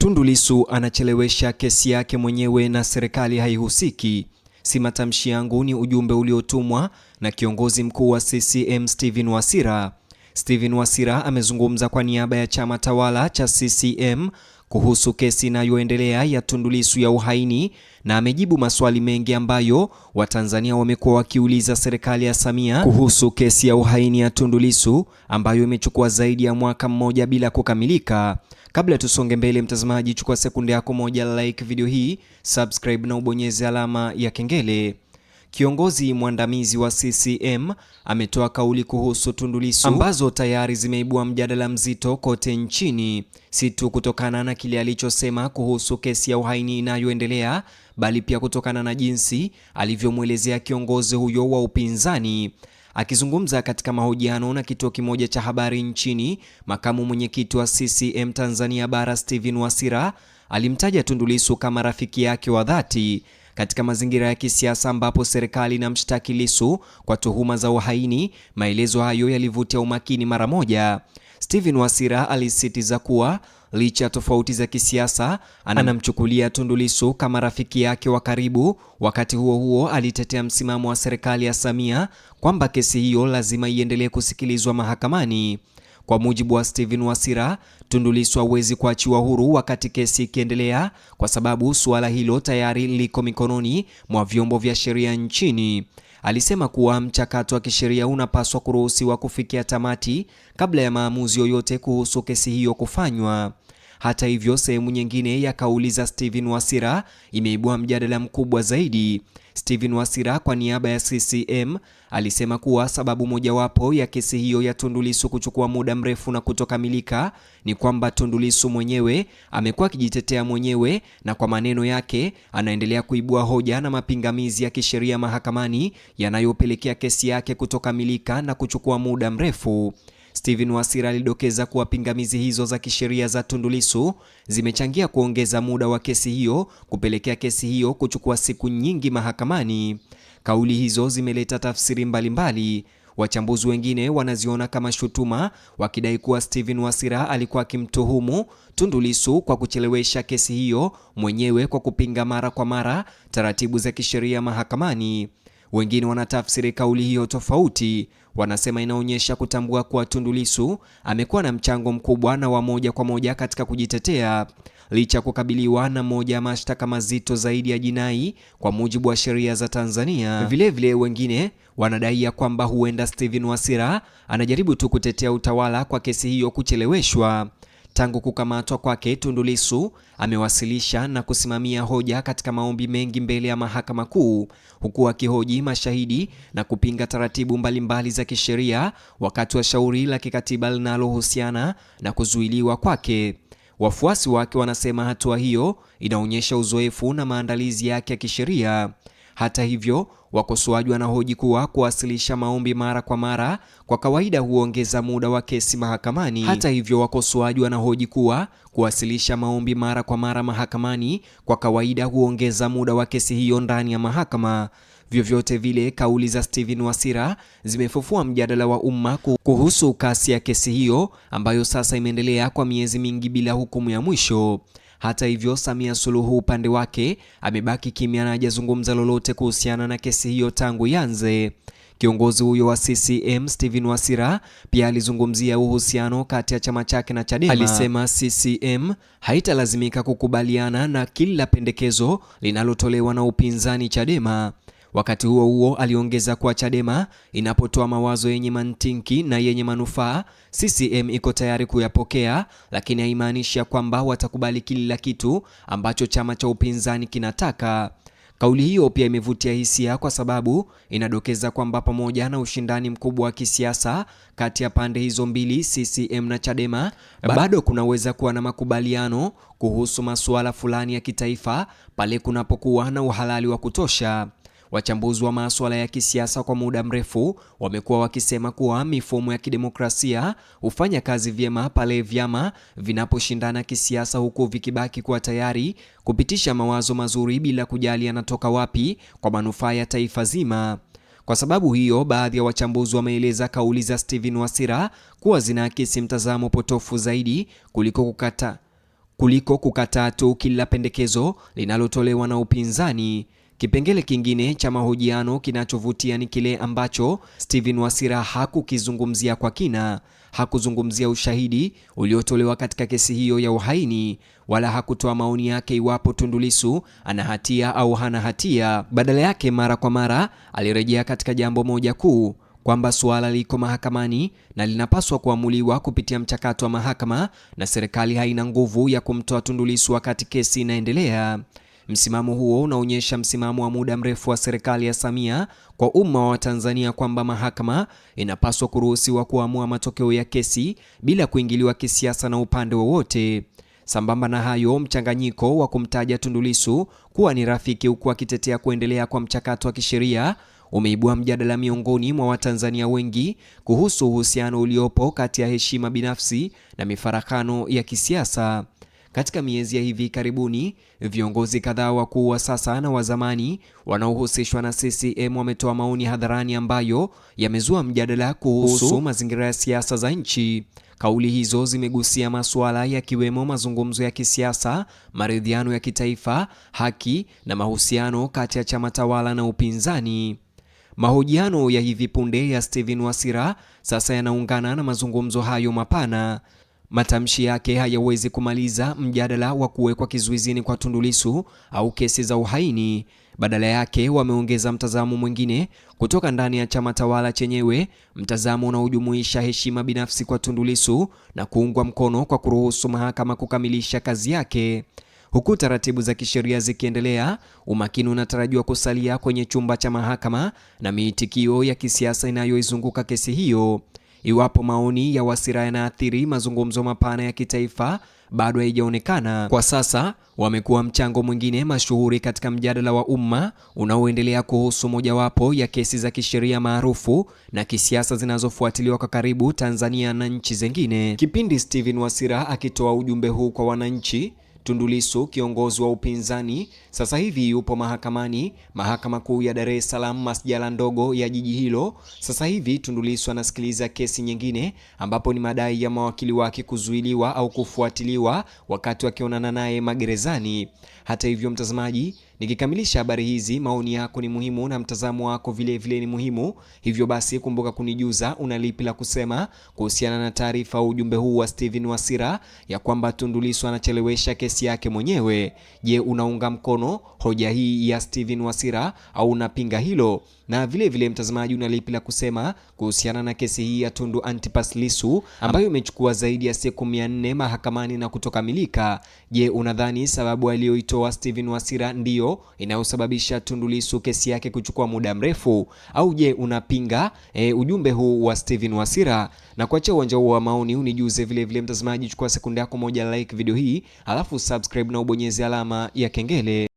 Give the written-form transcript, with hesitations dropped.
Tundu Lissu anachelewesha kesi yake mwenyewe na serikali haihusiki. Si matamshi yangu, ni ujumbe uliotumwa na kiongozi mkuu wa CCM Stephen Wasira. Stephen Wasira amezungumza kwa niaba ya chama tawala cha CCM kuhusu kesi inayoendelea ya Tundu Lissu ya uhaini, na amejibu maswali mengi ambayo Watanzania wamekuwa wakiuliza serikali ya Samia kuhusu kesi ya uhaini ya Tundu Lissu ambayo imechukua zaidi ya mwaka mmoja bila kukamilika. Kabla tusonge mbele, mtazamaji, chukua sekunde yako moja, like video hii, subscribe na ubonyeze alama ya kengele. Kiongozi mwandamizi wa CCM ametoa kauli kuhusu Tundu Lissu ambazo tayari zimeibua mjadala mzito kote nchini, si tu kutokana na kile alichosema kuhusu kesi ya uhaini inayoendelea, bali pia kutokana na jinsi alivyomwelezea kiongozi huyo wa upinzani. Akizungumza katika mahojiano na kituo kimoja cha habari nchini, makamu mwenyekiti wa CCM Tanzania Bara Stephen Wasira alimtaja Tundu Lissu kama rafiki yake wa dhati katika mazingira ya kisiasa ambapo serikali inamshtaki Lissu kwa tuhuma za uhaini. Maelezo hayo yalivutia umakini mara moja. Stephen Wasira alisisitiza kuwa licha ya tofauti za kisiasa, anamchukulia Tundu Lissu kama rafiki yake wa karibu. Wakati huo huo, alitetea msimamo wa serikali ya Samia kwamba kesi hiyo lazima iendelee kusikilizwa mahakamani. Kwa mujibu wa Stephen Wasira, Tundu Lissu hawezi kuachiwa huru wakati kesi ikiendelea kwa sababu suala hilo tayari liko mikononi mwa vyombo vya sheria nchini. Alisema kuwa mchakato wa kisheria unapaswa kuruhusiwa kufikia tamati kabla ya maamuzi yoyote kuhusu kesi hiyo kufanywa. Hata hivyo, sehemu nyingine ya kauli za Stephen Wasira imeibua mjadala mkubwa zaidi. Stephen Wasira kwa niaba ya CCM alisema kuwa sababu mojawapo ya kesi hiyo ya Tundu Lissu kuchukua muda mrefu na kutokamilika ni kwamba Tundu Lissu mwenyewe amekuwa akijitetea mwenyewe, na kwa maneno yake anaendelea kuibua hoja na mapingamizi ya kisheria mahakamani yanayopelekea kesi yake kutokamilika na kuchukua muda mrefu. Stephen Wasira alidokeza kuwa pingamizi hizo za kisheria za Tundu Lissu zimechangia kuongeza muda wa kesi hiyo, kupelekea kesi hiyo kuchukua siku nyingi mahakamani. Kauli hizo zimeleta tafsiri mbalimbali. Wachambuzi wengine wanaziona kama shutuma, wakidai kuwa Stephen Wasira alikuwa akimtuhumu Tundu Lissu kwa kuchelewesha kesi hiyo mwenyewe kwa kupinga mara kwa mara taratibu za kisheria mahakamani. Wengine wanatafsiri kauli hiyo tofauti. Wanasema inaonyesha kutambua kuwa Tundu Lissu amekuwa na mchango mkubwa na wa moja kwa moja katika kujitetea, licha kukabiliwa na moja ya mashtaka mazito zaidi ya jinai kwa mujibu wa sheria za Tanzania. Vilevile wengine wanadai ya kwamba huenda Stephen Wasira anajaribu tu kutetea utawala kwa kesi hiyo kucheleweshwa. Tangu kukamatwa kwake, Tundu Lissu amewasilisha na kusimamia hoja katika maombi mengi mbele ya Mahakama Kuu, huku akihoji mashahidi na kupinga taratibu mbalimbali za kisheria wakati wa shauri la kikatiba linalohusiana na kuzuiliwa kwake. Wafuasi wake wanasema hatua hiyo inaonyesha uzoefu na maandalizi yake ya kisheria. Hata hivyo, wakosoaji wanahoji kuwa kuwasilisha maombi mara kwa mara kwa kawaida huongeza muda wa kesi mahakamani. Mahakamani kwa kawaida huongeza muda wa kesi hiyo ndani ya mahakama. Vyovyote vile, kauli za Stephen Wasira zimefufua mjadala wa umma kuhusu kasi ya kesi hiyo ambayo sasa imeendelea kwa miezi mingi bila hukumu ya mwisho. Hata hivyo, Samia Suluhu upande wake amebaki kimya na hajazungumza lolote kuhusiana na kesi hiyo tangu ianze. Kiongozi huyo wa CCM Stephen Wasira pia alizungumzia uhusiano kati ya chama chake na Chadema. Alisema CCM haitalazimika kukubaliana na kila pendekezo linalotolewa na upinzani Chadema. Wakati huo huo, aliongeza kuwa Chadema inapotoa mawazo yenye mantiki na yenye manufaa, CCM iko tayari kuyapokea, lakini haimaanishi kwamba watakubali kila kitu ambacho chama cha upinzani kinataka. Kauli hiyo pia imevutia hisia kwa sababu inadokeza kwamba pamoja na ushindani mkubwa wa kisiasa kati ya pande hizo mbili, CCM na Chadema, bado kunaweza kuwa na makubaliano kuhusu masuala fulani ya kitaifa pale kunapokuwa na uhalali wa kutosha. Wachambuzi wa masuala ya kisiasa kwa muda mrefu wamekuwa wakisema kuwa mifumo ya kidemokrasia hufanya kazi vyema pale vyama vinaposhindana kisiasa, huku vikibaki kuwa tayari kupitisha mawazo mazuri bila kujali yanatoka wapi kwa manufaa ya taifa zima. Kwa sababu hiyo, baadhi ya wachambuzi wameeleza kauli za Stephen Wasira kuwa zinaakisi mtazamo potofu zaidi kuliko kukataa tu kila pendekezo linalotolewa na upinzani. Kipengele kingine cha mahojiano kinachovutia ni kile ambacho Stephen Wasira hakukizungumzia kwa kina. Hakuzungumzia ushahidi uliotolewa katika kesi hiyo ya uhaini, wala hakutoa maoni yake iwapo Tundu Lissu ana hatia au hana hatia. Badala yake, mara kwa mara alirejea katika jambo moja kuu, kwamba suala liko mahakamani na linapaswa kuamuliwa kupitia mchakato wa mahakama na serikali haina nguvu ya kumtoa Tundu Lissu wakati kesi inaendelea. Msimamo huo unaonyesha msimamo wa muda mrefu wa serikali ya Samia kwa umma wa Tanzania kwamba mahakama inapaswa kuruhusiwa kuamua matokeo ya kesi bila kuingiliwa kisiasa na upande wowote. Sambamba na hayo, mchanganyiko wa kumtaja Tundu Lissu kuwa ni rafiki huku akitetea kuendelea kwa mchakato wa kisheria umeibua mjadala miongoni mwa Watanzania wengi kuhusu uhusiano uliopo kati ya heshima binafsi na mifarakano ya kisiasa. Katika miezi ya hivi karibuni, viongozi kadhaa wakuu wa sasa na wa zamani wanaohusishwa na CCM wametoa maoni hadharani ambayo yamezua mjadala kuhusu mazingira ya siasa za nchi. Kauli hizo zimegusia masuala yakiwemo mazungumzo ya kisiasa, maridhiano ya kitaifa, haki na mahusiano kati ya chama tawala na upinzani. Mahojiano ya hivi punde ya Stephen Wasira sasa yanaungana na mazungumzo hayo mapana. Matamshi yake hayawezi kumaliza mjadala wa kuwekwa kizuizini kwa Tundu Lissu au kesi za uhaini. Badala yake, wameongeza mtazamo mwingine kutoka ndani ya chama tawala chenyewe, mtazamo unaojumuisha heshima binafsi kwa Tundu Lissu na kuungwa mkono kwa kuruhusu mahakama kukamilisha kazi yake. Huku taratibu za kisheria zikiendelea, umakini unatarajiwa kusalia kwenye chumba cha mahakama na miitikio ya kisiasa inayoizunguka kesi hiyo. Iwapo maoni ya Wasira yanaathiri mazungumzo mapana ya kitaifa bado haijaonekana. Kwa sasa wamekuwa mchango mwingine mashuhuri katika mjadala wa umma unaoendelea kuhusu mojawapo ya kesi za kisheria maarufu na kisiasa zinazofuatiliwa kwa karibu Tanzania na nchi zingine. Kipindi Stephen Wasira akitoa ujumbe huu kwa wananchi, Tundu Lissu, kiongozi wa upinzani, sasa hivi yupo mahakamani, Mahakama Kuu ya Dar es Salaam, masjala ndogo ya jiji hilo. Sasa hivi Tundu Lissu anasikiliza kesi nyingine ambapo ni madai ya mawakili wake kuzuiliwa au kufuatiliwa wakati wakionana naye magerezani. Hata hivyo, mtazamaji, nikikamilisha habari hizi, maoni yako ni muhimu na mtazamo wako vile ni muhimu. Hivyo basi kumbuka kunijuza una lipi la kusema kuhusiana na taarifa au ujumbe huu wa Stephen Wasira ya kwamba Tundu Lissu anachelewesha kesi yake mwenyewe. Je, unaunga mkono hoja hii ya Stephen Wasira au unapinga hilo? Na vile mtazamaji, una lipi la kusema kuhusiana na kesi hii ya Tundu Antipas Lissu ambayo imechukua zaidi ya siku 400 mahakamani na kutokamilika? Je, unadhani sababu aliyoitoa Stephen Wasira ndiyo inayosababisha Tundu Lissu kesi yake kuchukua muda mrefu, au je unapinga ujumbe huu wa Stephen Wasira? Na kuacha uwanja huu wa maoni, unijuze vile mtazamaji. Chukua sekunde yako moja, like video hii alafu subscribe na ubonyeze alama ya kengele.